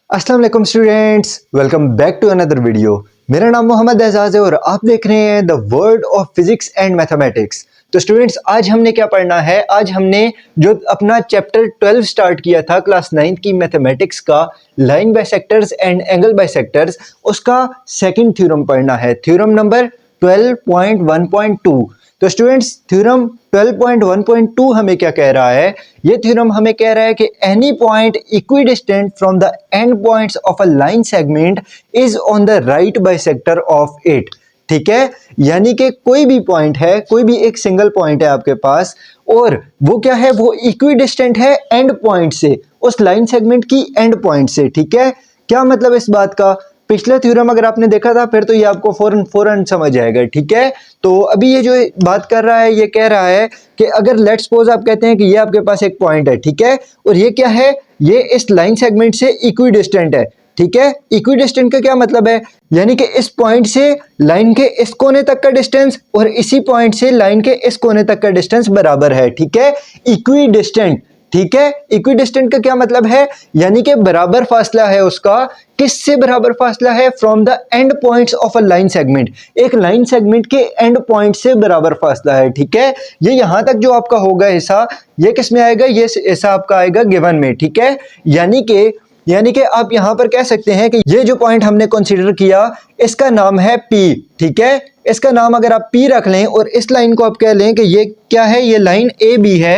अस्सलाम वालेकुम students, welcome back to another video. मेरा नाम मोहम्मद एजाज है और आप देख रहे हैं the world of physics and mathematics. तो स्टूडेंट्स, आज हमने क्या पढ़ना है? आज हमने जो अपना चैप्टर 12 स्टार्ट किया था क्लास 9 की मैथमेटिक्स का, line bisectors and angle bisectors, उसका सेकंड थ्योरम पढ़ना है, थ्योरम नंबर 12.1.2। तो स्टूडेंट्स, थ्योरम 12.1.2 हमें क्या कह रहा है? ये थ्योरम हमें कह रहा है कि any point equidistant from the end points of a line segment is on the right bisector of it. ठीक है, यानी कि कोई भी पॉइंट है, कोई भी एक सिंगल पॉइंट है आपके पास, और वो क्या है? वो इक्विडिस्टेंट है एंड पॉइंट से, उस लाइन सेगमेंट की एंड पॉइंट से। ठीक है, क्या मतलब इस बात का? पिछला थ्योरम अगर आपने देखा था फिर तो ये आपको फौरन समझ आएगा। ठीक है, तो अभी ये जो बात कर रहा है, ये कह रहा है कि अगर लेट्स सपोज आप कहते हैं कि ये आपके पास एक पॉइंट है, ठीक है, और ये क्या है? ये इस लाइन सेगमेंट से इक्विडिस्टेंट है। ठीक है, इक्विडिस्टेंट का क्या मतलब है? यानी कि इस पॉइंट से लाइन के इस कोने तक का डिस्टेंस और इसी पॉइंट से लाइन के इस कोने तक का डिस्टेंस बराबर है। ठीक है, इक्विडिस्टेंट। ठीक है, इक्विडिस्टेंट का क्या मतलब है? यानी कि बराबर फासला है उसका। किससे बराबर फासला है? From the end points of a line segment, एक लाइन सेगमेंट के एंड पॉइंट से बराबर फासला है। ठीक है, ये यहां तक जो आपका होगा हिस्सा, ये किस में आएगा? ये हिस्सा आपका आएगा गिवन में। ठीक है, यानी कि आप यहां पर कह सकते हैं कि ये जो पॉइंट हमने कंसीडर किया, इसका नाम है P। ठीक है, इसका नाम अगर आप P रख लें और इस लाइन को आप कह लें कि ये क्या है? ये लाइन AB है।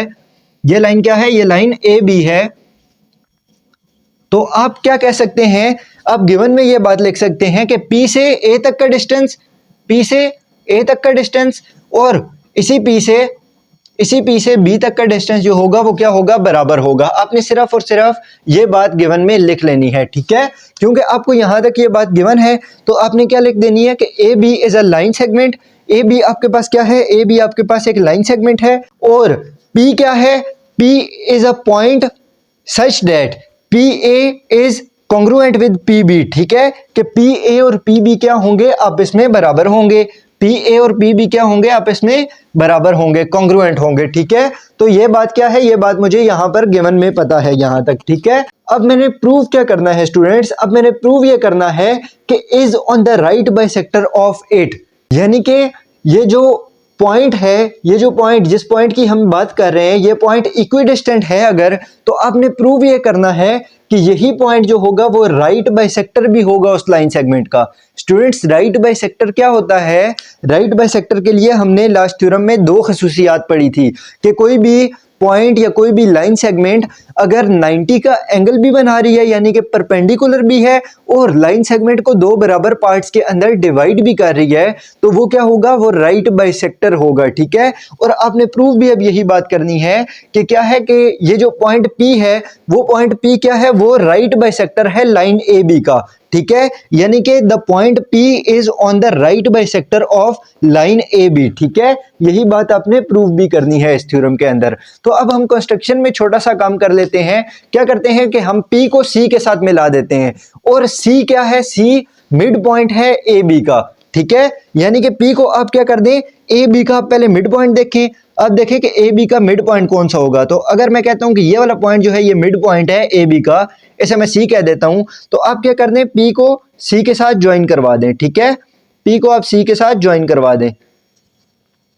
ये लाइन क्या है? ये लाइन AB है। तो आप क्या कह सकते हैं? आप गिवन में ये बात लिख सकते हैं कि P से A तक का डिस्टेंस, P से A तक का डिस्टेंस, और इसी P से B तक का डिस्टेंस जो होगा वो क्या होगा? बराबर होगा। आपने सिर्फ और सिर्फ ये बात गिवन में लिख लेनी है। ठीक है, क्योंकि आपको यहां तक ये बात गिवन है, तो आपने क्या लिख देनी है कि AB is a line segment. AB आपके पास क्या है? AB आपके पास एक लाइन सेगमेंट है, और P क्या है? P is a point such that PA is congruent with PB। ठीक है, कि PA और PB क्या होंगे? आपस में बराबर होंगे। PA और PB क्या होंगे? आपस में बराबर होंगे, कॉन्ग्रुएंट होंगे। ठीक है, तो ये बात क्या है? ये बात मुझे यहां पर गिवन में पता है यहां तक। ठीक है, अब मैंने प्रूव क्या करना है स्टूडेंट्स? अब मैंने प्रूव ये करना है कि is on the right bisector of it. यानी कि ये जो पॉइंट है, ये जो पॉइंट, जिस पॉइंट की हम बात कर रहे हैं, ये पॉइंट इक्विडिस्टेंट है अगर, तो आपने प्रूव ये करना है कि यही पॉइंट जो होगा वो राइट बाइसेक्टर भी होगा उस लाइन सेगमेंट का। स्टूडेंट्स, राइट बाइसेक्टर क्या होता है? राइट बाइसेक्टर के लिए हमने लास्ट थ्योरम में दो खसूसियात पढ़ी थी कि कोई भी पॉइंट या कोई भी लाइन सेगमेंट अगर 90 का एंगल भी बना रही है, यानी कि परपेंडिकुलर भी है, और लाइन सेगमेंट को दो बराबर पार्ट्स के अंदर डिवाइड भी कर रही है, तो वो क्या होगा? वो राइट बाइसेक्टर होगा। ठीक है, और आपने प्रूव भी अब यही बात करनी है कि क्या है कि ये जो पॉइंट P है, वो पॉइंट P क्या है? वो राइट बाइसेक्टर है लाइन AB का। ठीक है, यानी कि the point P is on the right bisector of line AB। ठीक है, यही बात आपने प्रूव भी करनी है इस थ्योरम के अंदर। तो अब हम कंस्ट्रक्शन में छोटा सा काम कर लेते हैं। क्या करते हैं कि हम P को C के साथ मिला देते हैं, और C क्या है? C मिड पॉइंट है AB का। ठीक है, यानी कि P को आप क्या कर दें? AB का पहले मिड पॉइंट देखें। अब देखें कि AB का मिड पॉइंट कौन सा होगा। तो अगर मैं कहता हूं कि ये वाला पॉइंट जो है ये मिड पॉइंट है AB का, इसे मैं C कह देता हूं, तो आप क्या कर दें? P को C के साथ ज्वाइन करवा दें। ठीक है, P को आप C के साथ ज्वाइन करवा दें।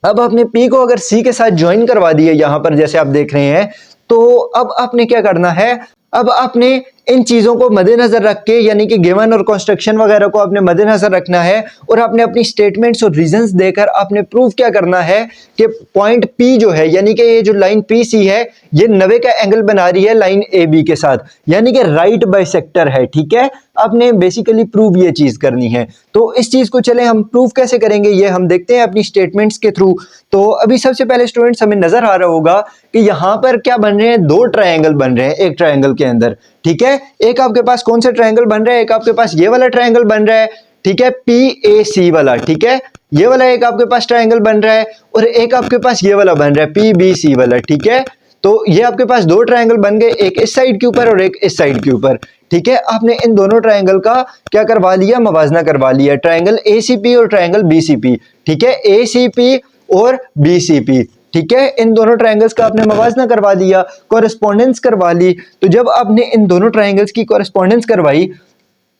अब आपने P को अगर C के साथ ज्वाइन करवा दिए यहां पर, जैसे आप देख रहे हैं, तो अब आपने क्या करना है? अब आपने इन चीजों को मद्देनजर रख के, यानी कि गिवन और कंस्ट्रक्शन वगैरह को आपने मद्देनजर रखना है, और आपने अपनी स्टेटमेंट्स और रीजंस देकर आपने प्रूव क्या करना है कि पॉइंट P जो है, यानी कि ये जो लाइन PC है, ये 90 का एंगल बना रही है लाइन AB के साथ, यानी कि राइट बाइसेक्टर है। ठीक है, आपने बेसिकली प्रूव ये चीज करनी है। तो इस चीज को चले हम प्रूव कैसे करेंगे, ये हम देखते हैं अपनी स्टेटमेंट्स के थ्रू। तो अभी सबसे पहले स्टूडेंट्स, हमें नजर आ रहा होगा कि यहां पर क्या बन रहे हैं? दो ट्रायंगल बन रहे हैं एक ट्रायंगल के अंदर। ठीक है, एक आपके पास कौन सा ट्रायंगल बन रहा है? एक आपके पास ये वाला ट्रायंगल बन रहा है। ठीक है, PAC वाला। ठीक है, ये वाला एक आपके पास ट्रायंगल बन रहा है, और एक आपके पास ये वाला बन रहा है PBC वाला। ठीक है, तो ये आपके पास दो ट्रायंगल बन गए, एक इस साइड के ऊपर और एक इस साइड के ऊपर। ठीक है, आपने इन दोनों ट्रायंगल का क्या करवा लिया? मवाजना करवा लिया, ट्रायंगल ACP और ट्रायंगल BCP। ठीक है, ACP और BCP। ठीक है, इन दोनों ट्रायंगल्स का आपने मवाजना करवा दिया, कॉरेस्पॉन्डेंस करवा ली। तो जब आपने इन दोनों ट्रायंगल्स की कॉरेस्पॉन्डेंस करवाई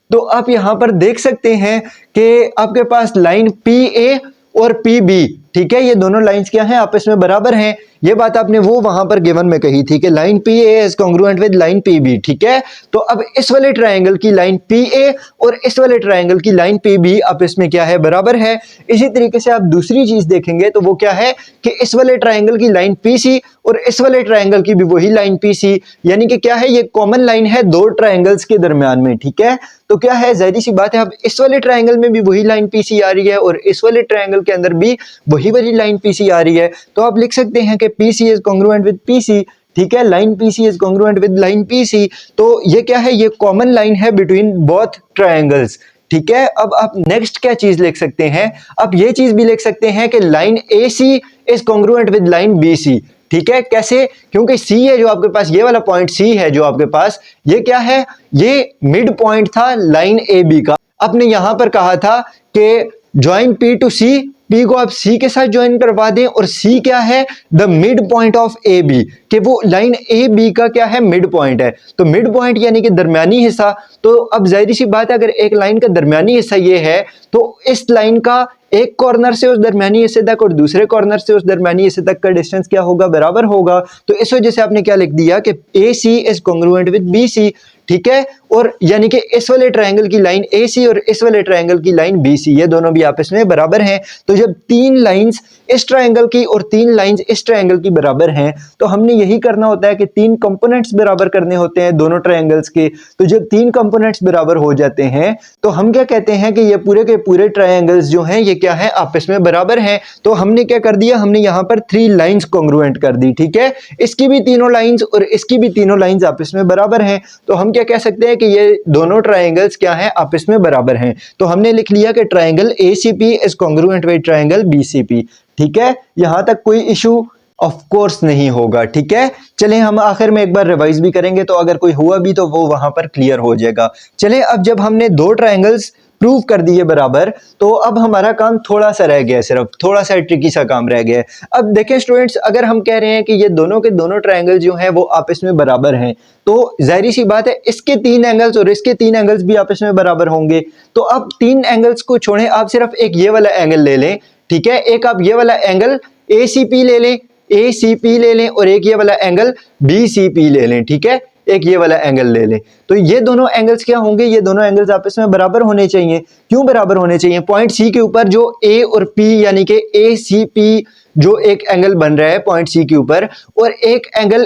तो आप यहां पर देख सकते हैं कि आपके पास लाइन पी ए और पी बी, ठीक है, ये दोनों लाइंस क्या हैं, आपस में बराबर हैं। ये बात आपने वो वहां पर गिवन में कही थी कि line P A is congruent with line P B, ठीक है। तो अब इस वाले ट्रायंगल की लाइन पी ए और इस वाले ट्रायंगल की लाइन पी बी आपस में क्या है, बराबर है। इसी तरीके से आप दूसरी चीज देखेंगे तो वो क्या है कि इस वाले ट्रायंगल की लाइन पी सी और इस वाले ट्रायंगल की भी वही लाइन पी सी, यानी कि क्या है, ये कॉमन लाइन है दो ट्रायंगल्स के दरमियान में, ठीक है। तो क्या है, जाहिर सी बात है, अब इस वाले ट्रायंगल में भी वही लाइन पीसी आ रही है और इस वाले ट्रायंगल के अंदर भी वही वाली लाइन पीसी आ रही है। तो आप लिख सकते हैं कि PC is congruent with PC, ठीक है, line PC is congruent with line PC. तो ये क्या है, ये कॉमन लाइन है बिटवीन बोथ ट्रायंगल्स, ठीक है। अब आप नेक्स्ट क्या चीज लिख सकते हैं, आप ये चीज भी लिख सकते हैं कि line A C is congruent with line B C, ठीक है। कैसे, क्योंकि सी है जो आपके पास, ये वाला पॉइंट सी है जो आपके पास, ये क्या है, ये मिड पॉइंट था लाइन ए बी का। आपने यहां पर कहा था कि join P to C, P को आप सी के साथ ज्वाइन करवा दें और सी क्या है, the mid point of A B, कि वो लाइन ए बी का क्या है, मिड पॉइंट है। तो मिड पॉइंट यानी कि दरमियानी हिस्सा। तो अब जाहिर सी बात है, अगर एक लाइन का दरमियानी हिस्सा ये है तो इस लाइन का एक कॉर्नर से उस दरमियानी हिस्से तक और दूसरे कॉर्नर से उस दरमियानी हिस्से तक का डिस्टेंस क्या होगा, बराबर होगा। तो इस वजह से आपने क्या लिख दिया कि A C is congruent with B C, ठीक है। और यानी कि इस वाले ट्रायंगल की लाइन ए सी और इस वाले ट्रायंगल की लाइन बी सी, ये दोनों भी आपस में बराबर हैं। तो जब तीन लाइंस इस ट्रायंगल की और तीन लाइंस इस ट्रायंगल की बराबर हैं तो हमने यही करना होता है कि तीन कंपोनेंट्स बराबर करने होते हैं दोनों ट्रायंगल्स के। तो जब तीन कंपोनेंट्स बराबर हो जाते हैं तो हम क्या कहते हैं कि ये पूरे के पूरे ट्रायंगल्स जो हैं ये क्या है, आपस में बराबर हैं। तो हमने क्या कर दिया, हमने यहां पर थ्री लाइंस कॉन्ग्रुएंट कर दी, ठीक है। इसकी भी तीनों लाइंस और इसकी भी तीनों लाइंस आपस में बराबर हैं। तो हम क्या कह सकते हैं कि ये दोनों ट्रायंगल्स क्या हैं, आपस में बराबर हैं। तो हमने लिख लिया कि triangle ACP is congruent with triangle BCP, ठीक है। यहां तक कोई इशू ऑफ कोर्स नहीं होगा, ठीक है। चलें हम आखिर में एक बार रिवाइज भी करेंगे तो अगर कोई हुआ भी तो वो वहां पर क्लियर हो जाएगा। चलें, अब जब हमने दो ट्रायंगल्स प्रूव कर दिए बराबर तो अब हमारा काम थोड़ा सा रह गया है, सिर्फ थोड़ा सा ट्रिकी सा काम रह गया है। अब देखें स्टूडेंट्स, अगर हम कह रहे हैं कि ये दोनों के दोनों ट्रायंगल जो हैं वो आपस में बराबर हैं तो जाहिर सी बात है इसके तीन एंगल्स और इसके तीन एंगल्स भी आपस में बराबर होंगे। तो अब तीन एंगल्स को छोड़ें, आप सिर्फ एक ये वाला एंगल ले लें, ठीक है। एक आप ये वाला एंगल ACP ले लें, ACP ले लें और एक ये वाला एंगल BCP ले लें, ठीक है। एक ये वाला एंगल ले लें तो ये दोनों एंगल्स क्या होंगे, ये दोनों एंगल्स आपस में बराबर होने चाहिए। क्यों बराबर होने चाहिए, पॉइंट सी के ऊपर जो A और P यानी कि ACP जो एक एंगल बन रहा है पॉइंट सी के ऊपर और एक एंगल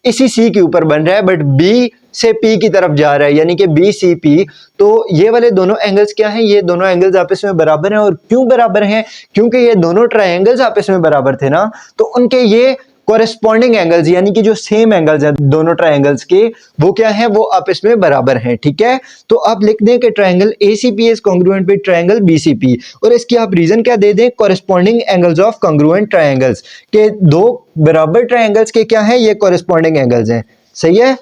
इसी सी के ऊपर बन रहा है बट बी से पी की तरफ जा रहा है यानी कि BCP। तो ये वाले दोनों एंगल्स क्या हैं, ये दोनों एंगल्स आपस में बराबर हैं। और क्यों बराबर हैं, क्योंकि ये दोनों ट्रायंगल्स आपस में बराबर थे ना, तो उनके ये कॉरेस्पॉन्डिंग एंगल्स यानी कि जो सेम एंगल्स हैं दोनों ट्रायंगल्स के वो क्या हैं, वो आपस में बराबर हैं, ठीक है। तो आप लिख दें कि triangle ACP is congruent with triangle BCP और इसकी आप रीजन क्या दे दें, corresponding angles of congruent triangles, के दो बराबर ट्रायंगल्स के क्या हैं, ये कॉरेस्पॉन्डिंग एंगल्स हैं, सही है।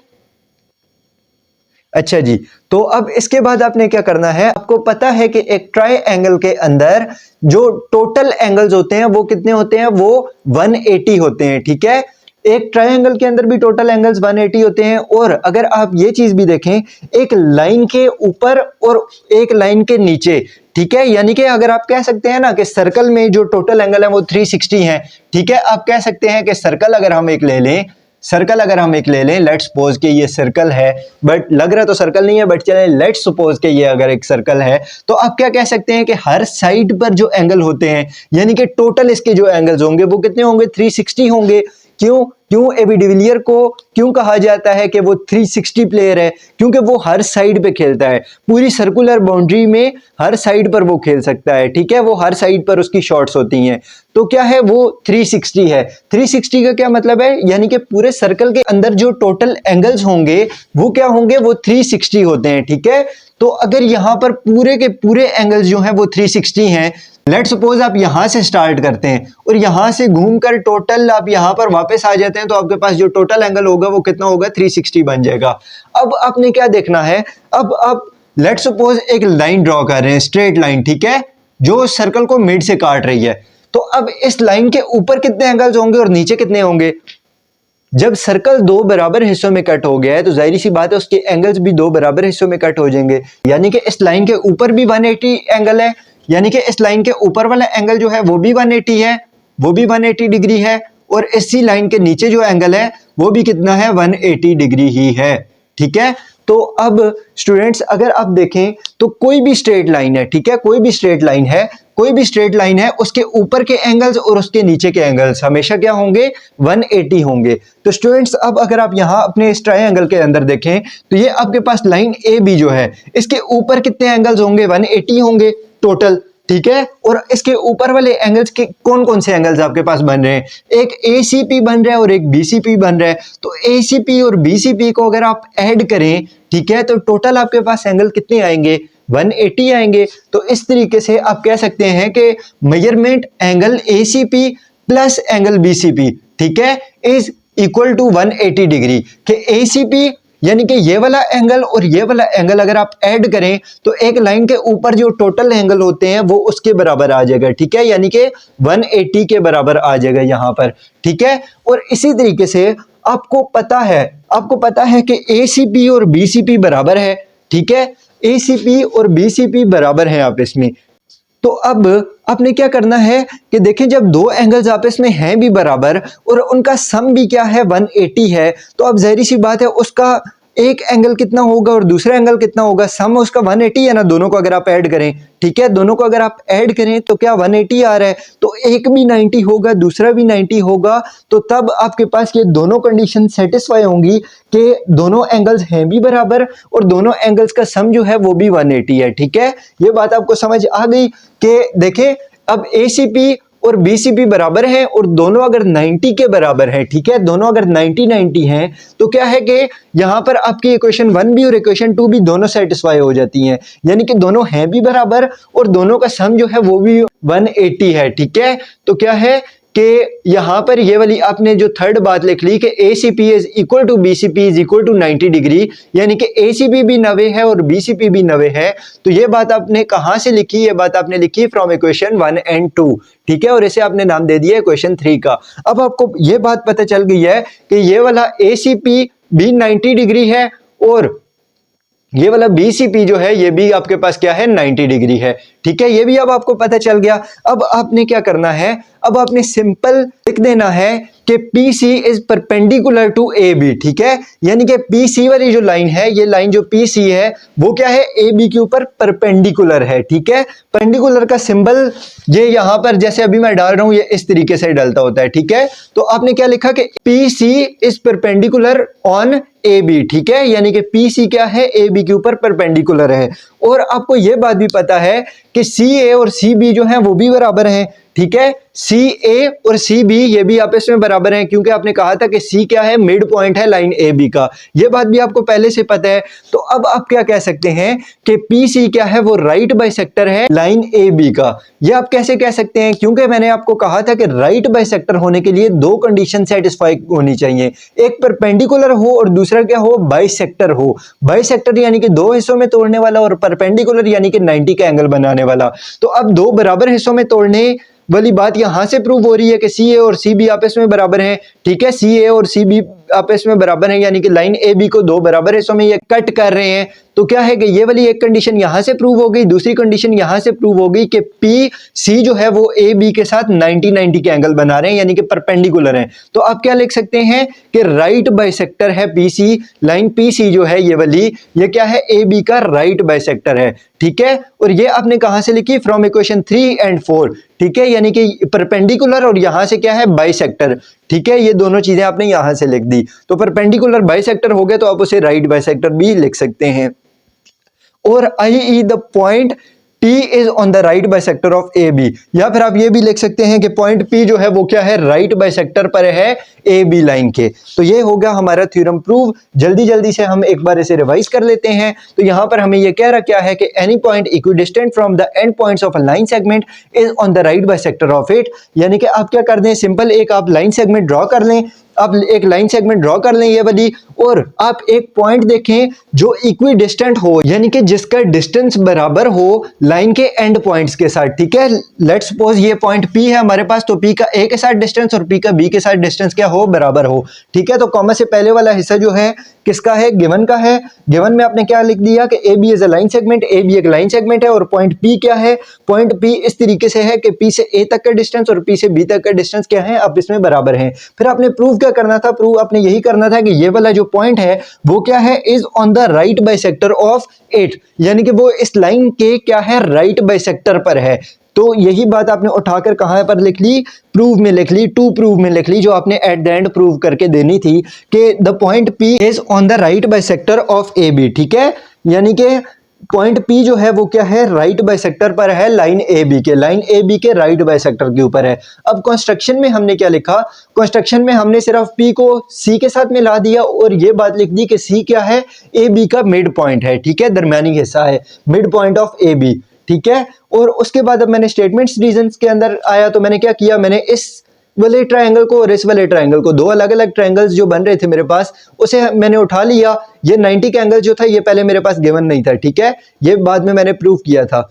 अच्छा जी, तो अब इसके बाद आपने क्या करना है, आपको पता है कि एक ट्रायंगल के अंदर जो टोटल एंगल्स होते हैं वो कितने होते हैं, वो 180 होते हैं, ठीक है। एक ट्रायंगल के अंदर भी टोटल एंगल्स 180 होते हैं। और अगर आप ये चीज भी देखें, एक लाइन के ऊपर और एक लाइन के नीचे, ठीक है, यानी कि अगर आप कह सकते हैं ना कि सर्कल में जो टोटल एंगल है वो 360 है, ठीक है। आप कह सकते हैं कि सर्कल अगर हम एक ले लें, लेट्स सपोज कि ये सर्कल है, बट लग रहा तो सर्कल नहीं है, बट चले लेट्स सपोज कि ये अगर एक सर्कल है तो आप क्या कह सकते हैं कि हर साइड पर जो एंगल होते हैं यानी कि टोटल इसके जो एंगल्स होंगे वो कितने होंगे, 360 होंगे। क्यों AB डिविलियर को क्यों कहा जाता है कि वो 360 प्लेयर है, क्योंकि वो हर साइड पे खेलता है, पूरी सर्कुलर बाउंड्री में हर साइड पर वो खेल सकता है, ठीक है। वो हर साइड पर उसकी शॉट्स होती हैं। तो क्या है, वो 360 है। 360 का क्या मतलब है, यानी कि पूरे सर्कल के अंदर जो टोटल एंगल्स होंगे वो क्या होंगे, वो 360 होते हैं, ठीक है। तो अगर यहां पर पूरे के पूरे एंगल्स जो हैं वो 360 हैं, लेट्स सपोज आप यहां से स्टार्ट करते हैं और यहां से घूमकर टोटल आप यहां पर वापस आ जाते हैं तो आपके पास जो टोटल एंगल होगा वो कितना होगा, 360 बन जाएगा। अब आपने क्या देखना है, अब आप लेट्स सपोज एक लाइन ड्रॉ कर रहे हैं, स्ट्रेट लाइन, ठीक है, जो सर्कल को मिड से काट रही है। तो अब इस लाइन के ऊपर कितने एंगल्स होंगे और नीचे कितने होंगे? जब सर्कल दो बराबर हिस्सों में कट हो गया है तो जाहिर सी बात है उसके एंगल्स भी दो बराबर हिस्सों में कट हो जाएंगे। यानी कि इस लाइन के ऊपर भी 180 एंगल है, यानी कि इस लाइन के ऊपर वाला एंगल जो है वो भी 180 है, वो भी 180 डिग्री है, और इसी लाइन के नीचे जो एंगल है वो भी कितना है? 180 डिग्री ही है। ठीक है, तो अब स्टूडेंट्स अगर आप देखें तो कोई भी स्ट्रेट लाइन है, ठीक है, कोई भी स्ट्रेट लाइन है, कोई भी स्ट्रेट लाइन है, उसके ऊपर के एंगल्स और उसके नीचे के एंगल्स हमेशा क्या होंगे? 180 होंगे। तो स्टूडेंट्स अब अगर आप यहां अपने इस ट्रायंगल के अंदर देखें तो ये आपके पास लाइन ए बी जो है इसके ऊपर कितने एंगल्स होंगे? 180 होंगे टोटल। ठीक है, और इसके ऊपर वाले एंगल्स के कौन कौन से एंगल्स आपके पास बन रहे हैं? एक ACP बन रहा है और एक BCP बन रहा है। तो ACP और BCP को अगर आप ऐड करें, ठीक है, तो टोटल आपके पास एंगल कितने आएंगे? 180 आएंगे। तो इस तरीके से आप कह सकते हैं कि measurement angle ACP plus angle BCP, ठीक है, इज इक्वल टू 180 डिग्री। कि ACP यानी कि ये वाला एंगल और ये वाला एंगल अगर आप ऐड करें तो एक लाइन के ऊपर जो टोटल एंगल होते हैं वो उसके बराबर आ जाएगा। ठीक है, यानी कि 180 के बराबर आ जाएगा यहां पर। ठीक है, और इसी तरीके से आपको पता है कि ACP और BCP बराबर है। ठीक है, ACP और BCP बराबर है आपस में। तो अब आपने क्या करना है कि देखें जब दो एंगल्स आपस में हैं भी बराबर और उनका सम भी क्या है? 180 है, तो अब जाहिर सी बात है उसका एक एंगल कितना होगा और दूसरा एंगल कितना होगा? सम उसका 180 है ना, दोनों को अगर आप ऐड करें। ठीक है, दोनों को अगर आप ऐड करें तो क्या 180 आ रहा है, तो एक भी 90 होगा दूसरा भी 90 होगा, तो तब आपके पास ये दोनों कंडीशन सेटिस्फाई होंगी कि दोनों एंगल्स हैं भी बराबर और दोनों एंगल्स का सम जो है वो भी 180 है। ठीक है, ये बात आपको समझ आ गई कि देखें अब ACP और BCP बराबर हैं और दोनों अगर 90 के बराबर है, ठीक है, दोनों अगर 90-90 हैं तो क्या है कि यहां पर आपकी इक्वेशन 1 भी और इक्वेशन 2 भी दोनों सेटिस्फाई हो जाती हैं, यानी कि दोनों हैं भी बराबर और दोनों का सम जो है वो भी 180 है। ठीक है, तो क्या है कि यहां पर ये वाली आपने जो थर्ड बात लिख ली कि ACP is equal to BCP is equal to 90 degree, यानी कि ACP भी 90 है और BCP भी 90 है। तो ये बात आपने कहां से लिखी? ये बात आपने लिखी फ्रॉम इक्वेशन 1 एंड 2। ठीक है, और इसे आपने नाम दे दिया इक्वेशन 3 का। अब आपको ये बात पता चल गई है कि ये वाला ACP भी 90 डिग्री है और ये वाला BCP जो है ये भी आपके पास क्या है? 90 डिग्री है। ठीक है, ये भी अब आपको पता चल गया। अब आपने क्या करना है? अब आपने सिंपल लिख देना है कि PC is perpendicular to AB। ठीक है, यानी कि PC वाली जो लाइन है, ये लाइन जो PC है वो क्या है? AB के ऊपर परपेंडिकुलर है। ठीक है, परपेंडिकुलर का सिंबल ये यहां पर जैसे अभी मैं डाल रहा हूं ये इस तरीके से डलता होता है। ठीक है, तो आपने क्या लिखा कि PC is perpendicular on AB। ठीक है, यानी कि PC क्या है? AB के ऊपर परपेंडिकुलर है। और आपको यह बात भी पता है कि CA और CB जो है वो भी बराबर हैं। ठीक है, CA और CB ये भी आपस में बराबर हैं क्योंकि आपने कहा था कि C क्या है? मिड पॉइंट है लाइन AB का। ये बात भी आपको पहले से पता है। तो अब आप क्या कह सकते हैं कि PC क्या है? वो राइट बाइसेक्टर है लाइन AB का। ये आप कैसे कह सकते हैं? क्योंकि मैंने आपको कहा था कि राइट बाइसेक्टर होने के लिए दो कंडीशन सेटिस्फाई होनी चाहिए, एक परपेंडिकुलर हो और दूसरा क्या हो? बाइसेक्टर हो। बाइसेक्टर यानी कि दो हिस्सों में तोड़ने वाला और परपेंडिकुलर यानी कि 90 का एंगल बनाने वाला। तो अब दो बराबर हिस्सों में तोड़ने वाली बात यहां से प्रूव हो रही है कि CA और CB आपस में बराबर हैं। ठीक है, CA और CB आपस में बराबर हैं यानी कि लाइन AB को दो बराबर हिस्सों में ये कट कर रहे हैं। तो क्या है कि ये वाली एक कंडीशन यहां से प्रूव हो गई, दूसरी कंडीशन यहां से प्रूव हो गई कि PC जो है वो AB के साथ 90-90 के एंगल बना रहे हैं यानी कि परपेंडिकुलर हैं। तो आप क्या लिख सकते हैं कि राइट बाइसेक्टर है PC, लाइन PC जो है ये वाली, ये क्या है? AB का राइट बाइसेक्टर है। ठीक है, और ये आपने कहां से लिखी? From equation 3 and 4। ठीक है, यानी कि परपेंडिकुलर और यहां से क्या है? बाइसेक्टर। ठीक है, ये दोनों चीजें आपने यहां से लिख दी। तो परपेंडिकुलर बाइसेक्टर हो गया तो आप उसे राइट बाइसेक्टर भी लिख सकते हैं। और i.e. The point P is on the right bisector of AB, या फिर आप ये भी लिख सकते हैं कि पॉइंट P जो है वो क्या है? राइट बाइसेक्टर पर है AB लाइन के। तो ये हो गया हमारा थ्योरम प्रूव। जल्दी जल्दी से हम एक बार इसे रिवाइज कर लेते हैं। तो यहां पर हमें ये कह रखा है कि any point equidistant from the end points of a line segment is on the right bisector of it. यानी कि आप क्या कर दें? सिंपल एक आप लाइन सेगमेंट ड्रॉ कर लें, आप एक लाइन सेगमेंट ड्रॉ कर लें ये वाली, और आप एक पॉइंट देखें जो इक्वी डिस्टेंट हो, यानी कि जिसका डिस्टेंस बराबर हो लाइन के एंड पॉइंट्स के साथ। ठीक है, लेट्स सपोज ये पॉइंट P है हमारे पास, तो P का A के साथ डिस्टेंस और P का B के साथ डिस्टेंस क्या हो, बराबर हो। ठीक है, तो कॉमा से पहले वाला हिस्सा जो है किसका है, गिवन का है। गिवन में आपने क्या लिख दिया कि AB is a line segment, AB एक लाइन सेगमेंट है, और पॉइंट P क्या है, पॉइंट P इस तरीके से है कि P से A तक का डिस्टेंस और P से B तक का डिस्टेंस क्या है, आप इसमें बराबर हैं। फिर आपने प्रूव क्या करना था, प्रूव आपने यही करना था कि ये वाला जो पॉइंट है वो क्या है, is on the right bisector of 8, यानी कि वो इस लाइन के क्या है, राइट बाइसेक्टर पर है। तो यही बात आपने उठाकर कहां पर लिख ली, प्रूव में लिख ली, टू प्रूव में लिख ली, जो आपने एट द एंड प्रूव करके देनी थी कि the point P is on the right bisector of AB। ठीक है, यानी कि पॉइंट P जो है वो क्या है, राइट बाइसेक्टर पर है लाइन AB के, लाइन AB के राइट बाइसेक्टर के ऊपर है। अब कंस्ट्रक्शन में हमने क्या लिखा, कंस्ट्रक्शन में हमने सिर्फ P को C के साथ मिला दिया और ये बात लिख दी कि C क्या है, AB का मिड पॉइंट है। ठीक है, दरमियानी हिस्सा है, मिड पॉइंट ऑफ AB। ठीक है, और उसके बाद अब मैंने स्टेटमेंट्स रीजंस के अंदर आया, तो मैंने क्या किया, मैंने इस वाले ट्रायंगल को और इस वाले ट्रायंगल को, दो अलग अलग ट्रायंगल्स जो बन रहे थे मेरे पास, उसे मैंने उठा लिया। ये 90 का एंगल जो था ये पहले मेरे पास गिवन नहीं था। ठीक है, ये बाद में मैंने प्रूव किया था।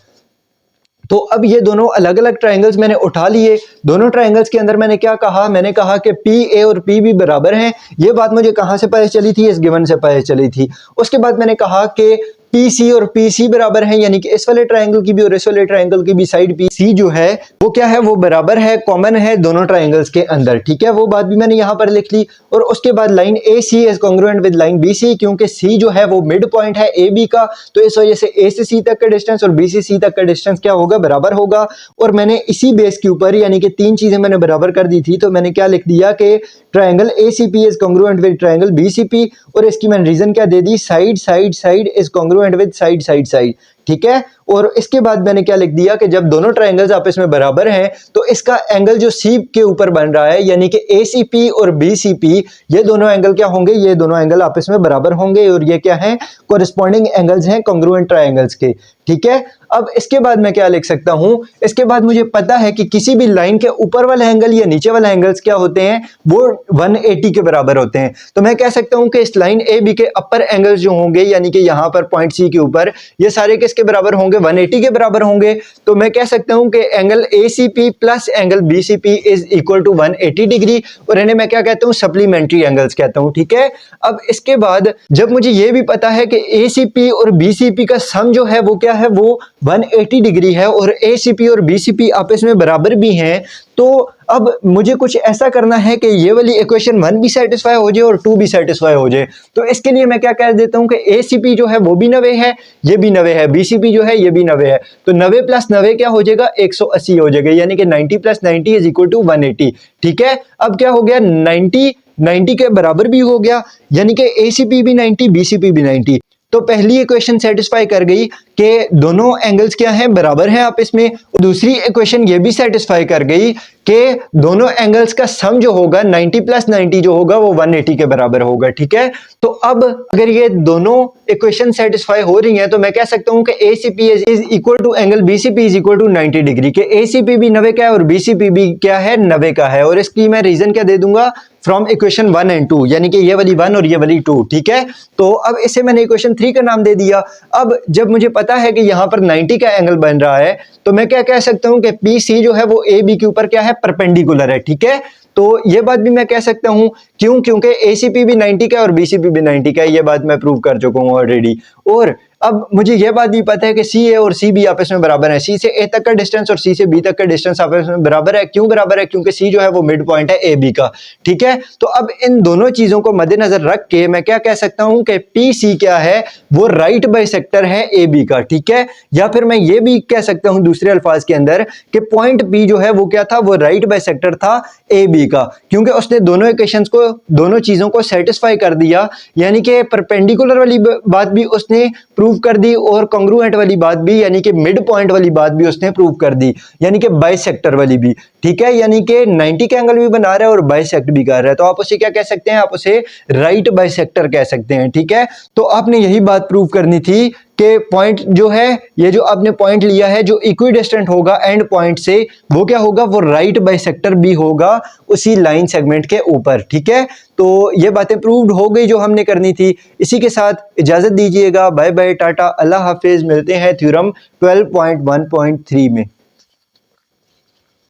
तो अब ये दोनों अलग अलग ट्रायंगल्स मैंने उठा लिए। दोनों ट्रायंगल्स के अंदर मैंने क्या कहा, मैंने कहा कि PA और PB बराबर हैं। ये बात मुझे कहां से पता चली थी, इस गिवन से पता चली थी। उसके बाद मैंने कहा कि PC और PC बराबर हैं, यानी कि इस वाले ट्रायंगल की भी और इस वाले ट्रायंगल की भी साइड PC जो है वो क्या है, वो बराबर है, कॉमन है दोनों ट्रायंगल्स के अंदर। ठीक है, वो बात भी मैंने यहां पर लिख ली। और उसके बाद line AC is congruent with line BC, क्योंकि C जो है वो मिड पॉइंट है AB का, तो इस वजह से A से C तक का डिस्टेंस और B से C तक का डिस्टेंस क्या होगा, बराबर होगा। और मैंने इसी बेस के ऊपर, यानी कि तीन चीजें मैंने बराबर कर दी थी, तो मैंने क्या लिख दिया कि triangle ACP is congruent with triangle BCP, और इसकी मैंने रीजन क्या दे दी, side side side is congruent with side side side. ठीक है, और इसके बाद मैंने क्या लिख दिया कि जब दोनों ट्रायंगल्स आपस में बराबर हैं तो इसका एंगल जो C के ऊपर बन रहा है, यानी कि ACP और BCP, ये दोनों एंगल क्या होंगे, ये दोनों एंगल आपस में बराबर होंगे, और ये क्या है, कोरिस्पॉन्डिंग एंगल्स हैं कॉन्ग्रुएंट ट्रायंगल्स के। ठीक है, अब इसके बाद मैं क्या लिख सकता हूं, इसके बाद मुझे पता है कि किसी भी लाइन के ऊपर वाले एंगल या नीचे वाले एंगल्स क्या होते हैं, वो 180 के बराबर होते हैं। तो मैं कह सकता हूं कि इस लाइन AB के अपर एंगल्स जो होंगे, यानी कि यहां पर पॉइंट C के ऊपर, ये सारे किसके बराबर होंगे, 180 के बराबर होंगे। तो मैं कह सकता हूं कि angle ACP plus angle BCP is equal to 180 degree, और इन्हें मैं क्या कहता हूं, सप्लीमेंट्री एंगल्स कहता हूं। ठीक है, अब इसके बाद जब मुझे यह भी पता है कि ACP और BCP का सम जो है वो क्या है, वो 180 डिग्री है, और ACP और BCP आपस में बराबर भी हैं, तो अब मुझे कुछ ऐसा करना है कि ये वाली इक्वेशन 1 भी सेटिस्फाई हो जाए और 2 भी सेटिस्फाई हो जाए। तो इसके लिए मैं क्या कह देता हूं कि ACP जो है वो भी 90 है, ये भी 90 है, BCP जो है ये भी 90 है, तो 90 प्लस 90 क्या हो जाएगा, 180 हो जाएगा, यानी कि 90 प्लस 90 इज इक्वल टू 180। ठीक है, अब क्या हो गया, 90 के बराबर भी हो गया, यानी कि ACP भी 90, BCP भी 90। तो पहली इक्वेशन सेटिस्फाई कर गई कि दोनों एंगल्स क्या हैं, बराबर हैं आपस में। दूसरी इक्वेशन ये भी सेटिस्फाई कर गई कि दोनों एंगल्स का सम जो होगा 90 प्लस 90 जो होगा वो 180 के बराबर होगा। ठीक है, तो अब अगर ये दोनों इक्वेशन सेटिस्फाई हो रही हैं तो मैं कह सकता हूं कि ACP is equal to angle BCP is equal to 90 degree के। ACP भी 90 का है और BCP भी क्या है, 90 का है, और इसकी मैं रीजन क्या दे दूंगा, फ्रॉम इक्वेशन 1 एंड 2, यानी कि ये वाली 1 और ये वाली 2। ठीक है, तो अब इसे मैंने इक्वेशन 3 का नाम दे दिया। अब जब मुझे पता है कि यहां पर 90 का एंगल बन रहा है, तो मैं क्या कह सकता हूं कि PC जो है वो AB के ऊपर क्या है, परपेंडिकुलर है। ठीक है, तो ये बात भी मैं कह सकता हूं, क्यों, क्योंकि ACP भी 90 का है और BCP भी 90 का है, ये बात मैं प्रूव कर चुका हूं ऑलरेडी। और अब मुझे यह बात भी पता है कि CA और CB आपस में बराबर है, C से A तक का डिस्टेंस और C से B तक का डिस्टेंस आपस में बराबर है। क्यों बराबर है, क्योंकि C जो है वो मिड पॉइंट है AB का। ठीक है, तो अब इन दोनों चीजों को मद्देनजर रख के मैं क्या कह सकता हूं कि PC क्या है, वो राइट बाइसेक्टर है AB का। ठीक है, या फिर मैं ये भी कह सकता हूं दूसरे अल्फाज के अंदर कि पॉइंट P जो है वो क्या था, वो राइट बाइसेक्टर था AB का, क्योंकि उसने दोनों इक्वेशंस को, दोनों चीजों को सेटिस्फाई कर दिया, यानी कि परपेंडिकुलर वाली बात भी उसने प्रूव कर दी और कॉन्ग्रुएंट वाली बात भी, यानी कि मिड पॉइंट वाली बात भी उसने प्रूव कर दी, यानी कि बाइसेक्टर वाली भी। ठीक है, यानी कि 90 का एंगल भी बना रहा है और बाइसेक्ट भी कर रहा है, तो आप उसे क्या कह सकते हैं, आप उसे राइट बाइसेक्टर कह सकते हैं। ठीक है, तो आपने यही बात प्रूव करनी थी कि पॉइंट जो है, ये जो आपने पॉइंट लिया है जो इक्विडिस्टेंट होगा एंड पॉइंट से, वो क्या होगा, वो राइट बाइसेक्टर भी होगा उसी लाइन सेगमेंट के ऊपर। ठीक है, तो ये बातें प्रूव्ड हो गई जो हमने करनी थी। इसी के साथ इजाजत दीजिएगा, बाय बाय, टाटा, अल्लाह हाफिज। मिलते हैं थ्योरम 12.1.3 में।